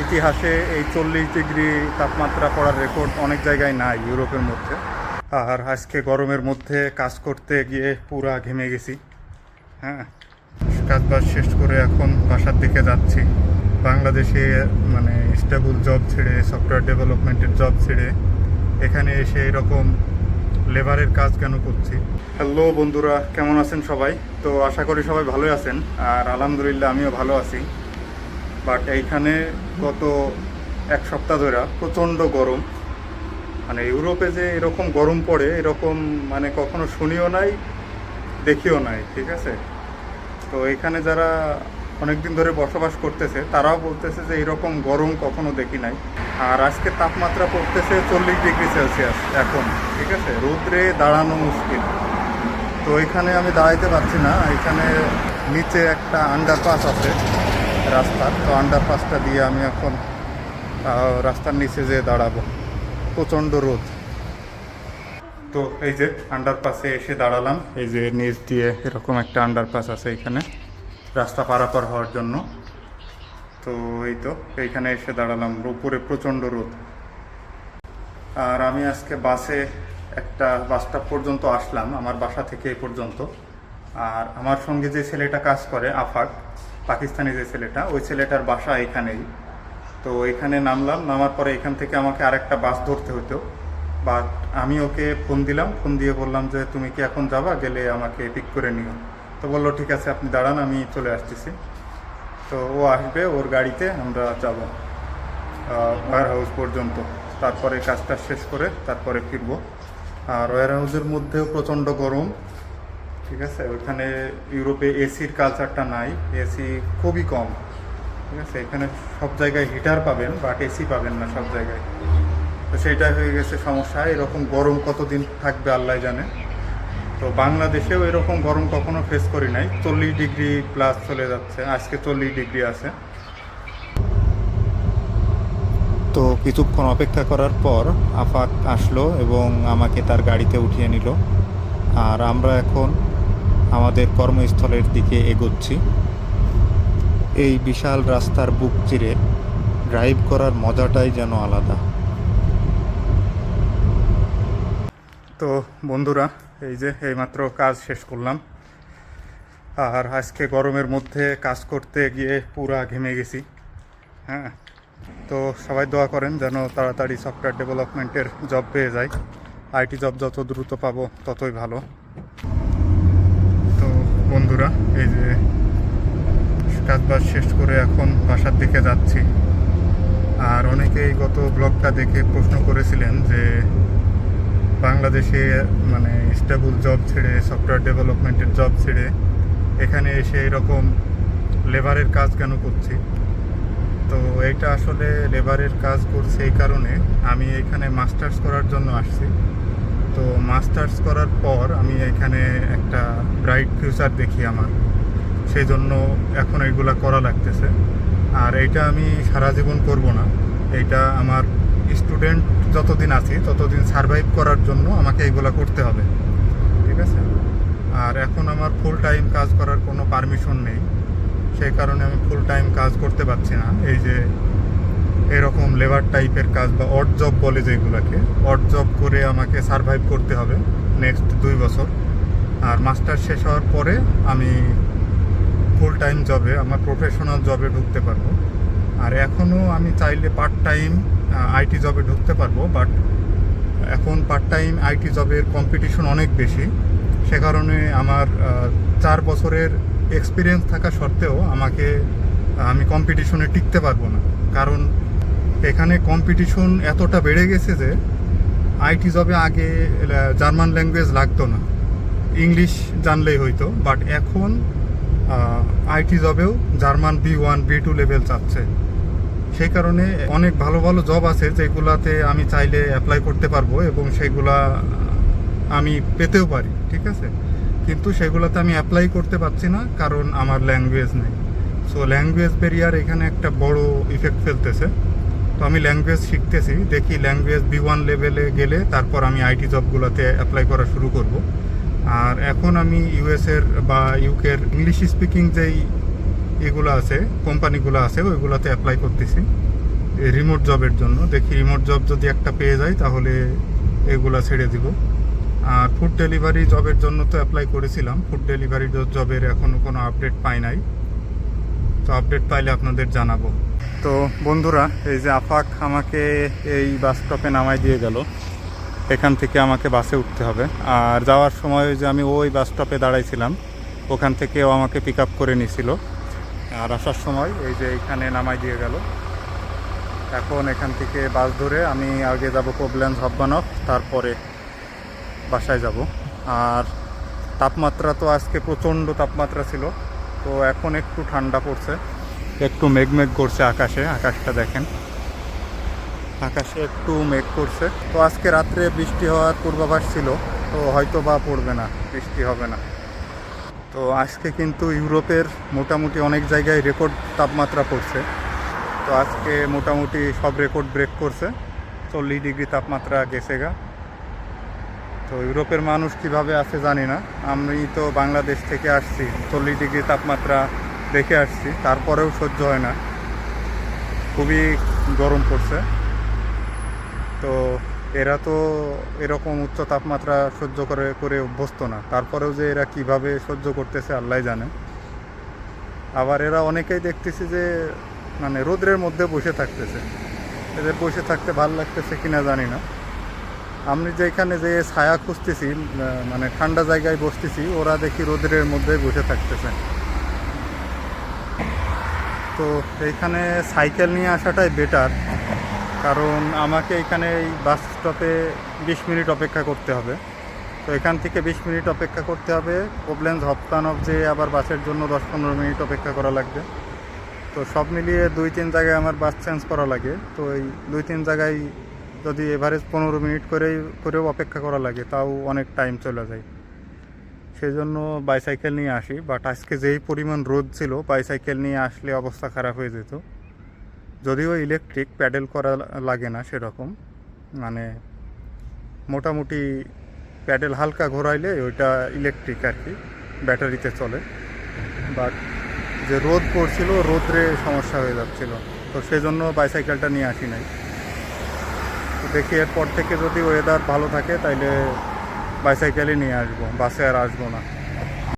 ইতিহাসে এই 40 ডিগ্রি তাপমাত্রা পড়ার রেকর্ড অনেক জায়গায় নাই ইউরোপের মধ্যে। আর আজকে গরমের মধ্যে কাজ করতে গিয়ে পুরা ঘেমে গেছি। হ্যাঁ, কাজ বাজ শেষ করে এখন বাসার দিকে যাচ্ছি। বাংলাদেশে মানে স্টেবল জব ছেড়ে, সফটওয়্যার ডেভেলপমেন্টের জব ছেড়ে এখানে এসে এরকম লেবারের কাজ কেন করছি। হ্যালো বন্ধুরা, কেমন আছেন সবাই? তো আশা করি সবাই ভালোই আছেন, আর আলহামদুলিল্লাহ আমিও ভালো আছি। বাট এইখানে গত এক সপ্তাহ ধরে প্রচণ্ড গরম। মানে ইউরোপে যে এরকম গরম পড়ে এরকম মানে কখনো শুনিও নাই, দেখিও নাই, ঠিক আছে? তো এখানে যারা অনেক দিন ধরে বসবাস করতেছে তারাও বলতেছে যে এরকম গরম কখনো দেখি নাই। আর আজকে তাপমাত্রা পড়তেছে 40 ডিগ্রি সেলসিয়াস এখন, ঠিক আছে? রৌদ্রে দাঁড়ানো মুশকিল। তো এখানে আমি দাঁড়াইতে পারছি না। এখানে নিচে একটা আন্ডারপাস আছে রাস্তার, তো আন্ডারপাসটা দিয়ে আমি এখন রাস্তার নিচে যেয়ে দাঁড়াবো। প্রচণ্ড রোদ। তো এই যে আন্ডারপাসে এসে দাঁড়ালাম। এই যে নিচ দিয়ে এরকম একটা আন্ডারপাস আছে এখানে রাস্তা পারাপার হওয়ার জন্য। তো এই তো এইখানে এসে দাঁড়ালাম, উপরে প্রচণ্ড রোদ। আর আমি আজকে বাসে একটা বাস স্টপ পর্যন্ত আসলাম, আমার বাসা থেকে এই পর্যন্ত। আর আমার সঙ্গে যে ছেলেটা কাজ করে, আফাক, পাকিস্তানি যে ছেলেটা, ওই ছেলেটার বাসা এখানেই। তো এখানে নামলাম, নামার পরে এখান থেকে আমাকে আরেকটা বাস ধরতে হতো। বাট আমি ওকে ফোন দিলাম, ফোন দিয়ে বললাম যে তুমি কি এখন যাবা, গেলে আমাকে পিক করে নিও। তো বললো ঠিক আছে, আপনি দাঁড়ান, আমি চলে আসতেছি। তো ও আসবে, ওর গাড়িতে আমরা যাব ওয়্যার হাউস পর্যন্ত। তারপরে কাজটা শেষ করে তারপরে ফিরবো। আর ওয়্যার হাউসের মধ্যেও প্রচণ্ড গরম, ঠিক আছে? ওইখানে ইউরোপে এসির কালচারটা নাই, এসি খুবই কম, ঠিক আছে? এখানে সব জায়গায় হিটার পাবেন, বাট এসি পাবেন না সব জায়গায়। তো সেইটাই হয়ে গেছে সমস্যা। এরকম গরম কতদিন থাকবে আল্লাহ জানে। তো বাংলাদেশেও এরকম গরম কখনো ফেস করি নাই। 40 ডিগ্রি প্লাস চলে যাচ্ছে, আজকে 40 ডিগ্রি আছে। তো কিছুক্ষণ অপেক্ষা করার পর আফাক আসলো এবং আমাকে তার গাড়িতে উঠিয়ে নিল। আর আমরা এখন আমাদের কর্মস্থলের দিকে এগোচ্ছি। এই বিশাল রাস্তার বুক চিরে ড্রাইভ করার মজাটাই যেন আলাদা। তো বন্ধুরা, এই যে এইমাত্র কাজ শেষ করলাম। আর আজকে গরমের মধ্যে কাজ করতে গিয়ে পুরা ঘেমে গেছি। হ্যাঁ, তো সবাই দোয়া করেন যেন তাড়াতাড়ি সফটওয়্যার ডেভেলপমেন্টের জব পেয়ে যায়। আইটি জব যত দ্রুত পাবো ততই ভালো। তো বন্ধুরা, এই যে কাজ বাজ শেষ করে এখন বাসার দিকে যাচ্ছি। আর অনেকেই গত ব্লগটা দেখে প্রশ্ন করেছিলেন যে বাংলাদেশে মানে স্টেবল জব ছেড়ে, সফটওয়্যার ডেভেলপমেন্টের জব ছেড়ে এখানে এসে এরকম লেবারের কাজ কেন করছি। তো এইটা আসলে লেবারের কাজ করছে এই কারণে, আমি এখানে মাস্টার্স করার জন্য আসছি। তো মাস্টার্স করার পর আমি এখানে একটা ব্রাইট ফিউচার দেখি আমার, সেই জন্য এখন এইগুলা করা লাগতেছে। আর এইটা আমি সারা জীবন করব না, এইটা আমার স্টুডেন্ট যতদিন আছি ততদিন সারভাইভ করার জন্য আমাকে এইগুলা করতে হবে, ঠিক আছে? আর এখন আমার ফুল টাইম কাজ করার কোনো পারমিশন নেই, সেই কারণে আমি ফুল টাইম কাজ করতে পারছি না। এই যে এরকম লেবার টাইপের কাজ বা অড জব বলে যেগুলোকে, অড জব করে আমাকে সারভাইভ করতে হবে নেক্সট 2 বছর। আর মাস্টার শেষ হওয়ার পরে আমি ফুল টাইম জবে, আমার প্রফেশনাল জবে ঢুকতে পারবো। আর এখনও আমি চাইলে পার্ট টাইম আইটি জবে ঢুকতে পারবো, বাট এখন পার্ট টাইম আইটি জবের কম্পিটিশন অনেক বেশি। সে কারণে আমার 4 বছরের এক্সপিরিয়েন্স থাকা সত্ত্বেও আমি কম্পিটিশনে টিকতে পারবো না। কারণ এখানে কম্পিটিশন এতটা বেড়ে গেছে যে আইটি জবে আগে জার্মান ল্যাঙ্গুয়েজ লাগতো না, ইংলিশ জানলেই হইতো। বাট এখন IT জবেও German B1 B2 level চাচ্ছে। সেই কারণে অনেক ভালো ভালো জব আছে যেগুলাতে আমি চাইলে অ্যাপ্লাই করতে পারবো এবং সেগুলা আমি পেতেও পারি, ঠিক আছে? কিন্তু সেগুলোতে আমি অ্যাপ্লাই করতে পারছি না কারণ আমার ল্যাঙ্গুয়েজ নেই। সো ল্যাঙ্গুয়েজ ব্যারিয়ার এখানে একটা বড় ইফেক্ট ফেলতেছে। তো আমি ল্যাঙ্গুয়েজ শিখতেছি, দেখি ল্যাঙ্গুয়েজ B1 লেভেলে গেলে তারপর আমি আইটি জবগুলোতে অ্যাপ্লাই করা শুরু করব। আর এখন আমি ইউএসের বা ইউকের ইংলিশ স্পিকিং যেই এগুলো আছে, কোম্পানিগুলো আছে, ওইগুলোতে অ্যাপ্লাই করতেছি। রিমোট জবের জন্য। দেখি রিমোট জব যদি একটা পেয়ে যাই তাহলে এগুলা ছেড়ে দিব। আর ফুড ডেলিভারি জবের জন্য তো অ্যাপ্লাই করেছিলাম, ফুড ডেলিভারি জবের এখনও কোনো আপডেট পাই নাই। তো আপডেট পাইলে আপনাদের জানাবো। তো বন্ধুরা, এই যে আফাক আমাকে এই বাস স্টপে নামাই দিয়ে গেল। এখান থেকে আমাকে বাসে উঠতে হবে। আর যাওয়ার সময় যে আমি ওই বাস স্টপে দাঁড়াইছিলাম, ওখান থেকে ও আমাকে পিক আপ করে নিয়েছিল। আর আসার সময় এই যে এইখানে নামাই দিয়ে গেল। এখন এখান থেকে বাস ধরে আমি আগে যাব কোবলেন্স হব্বানক, তারপরে বাসায় যাব। আর তাপমাত্রা তো আজকে প্রচণ্ড তাপমাত্রা ছিল, তো এখন একটু ঠান্ডা পড়ছে, একটু মেঘ করছে আকাশে। আকাশটা দেখেন, আকাশে একটু মেঘ করছে। তো আজকে রাত্রে বৃষ্টি হওয়ার পূর্বাভাস ছিল, তো হয়তো বা পড়বে না, বৃষ্টি হবে না। তো আজকে কিন্তু ইউরোপের মোটামুটি অনেক জায়গায় রেকর্ড তাপমাত্রা পড়ছে। তো আজকে মোটামুটি সব রেকর্ড ব্রেক করছে, 40 ডিগ্রি তাপমাত্রা গেছে গা। তো ইউরোপের মানুষ কিভাবে আছে জানি না। আমি তো বাংলাদেশ থেকে আসছি, 40 ডিগ্রি তাপমাত্রা দেখে আসছি, তারপরেও সহ্য হয় না, খুবই গরম পড়ছে। তো এরা তো এরকম উচ্চ তাপমাত্রা সহ্য করে অভ্যস্ত না, তারপরেও যে এরা কিভাবে সহ্য করতেছে আল্লাহ জানে। আবার এরা অনেকেই দেখতেছি যে মানে রোদ্রের মধ্যে বসে থাকতেছে। এদের বসে থাকতে ভালো লাগতেছে কিনা জানি না। আমি যেখানে যে ছায়া খুঁজতেছি, মানে ঠান্ডা জায়গায় বসতেছি, ওরা দেখি রোদ্রের মধ্যে বসে থাকতেছে। তো এইখানে সাইকেল নিয়ে আসাটাই বেটার, কারণ আমাকে এখানে এই বাস স্টপে 20 মিনিট অপেক্ষা করতে হবে। তো এখান থেকে 20 মিনিট অপেক্ষা করতে হবে, কোবলেন্স হপকানক যে আবার বাসের জন্য 10-15 মিনিট অপেক্ষা করা লাগবে। তো সব মিলিয়ে 2-3 জায়গায় আমার বাস চেঞ্জ করা লাগে। তো এই 2-3 জায়গায় যদি এভারেজ 15 মিনিট করেও অপেক্ষা করা লাগে, তাও অনেক টাইম চলে যায়। সেই জন্য বাইসাইকেল নিয়ে আসি। বাট আজকে যেই পরিমাণ রোদ ছিল, বাইসাইকেল নিয়ে আসলে অবস্থা খারাপ হয়ে যেত। যদিও ইলেকট্রিক, প্যাডেল করা লাগে না সেরকম, মানে মোটামুটি প্যাডেল হালকা ঘোরাইলে ওইটা ইলেকট্রিক আর কি, ব্যাটারিতে চলে। বাট যে রোদ পড়ছিল, রোদ্রে সমস্যা হয়ে যাচ্ছিল, তো সেজন্য বাইসাইকেলটা নিয়ে আসি নাই। তো দেখি এরপর থেকে যদি ওয়েদার ভালো থাকে তাইলে বাইসাইকেলই নিয়ে আসবো, বাসে আর আসবো না।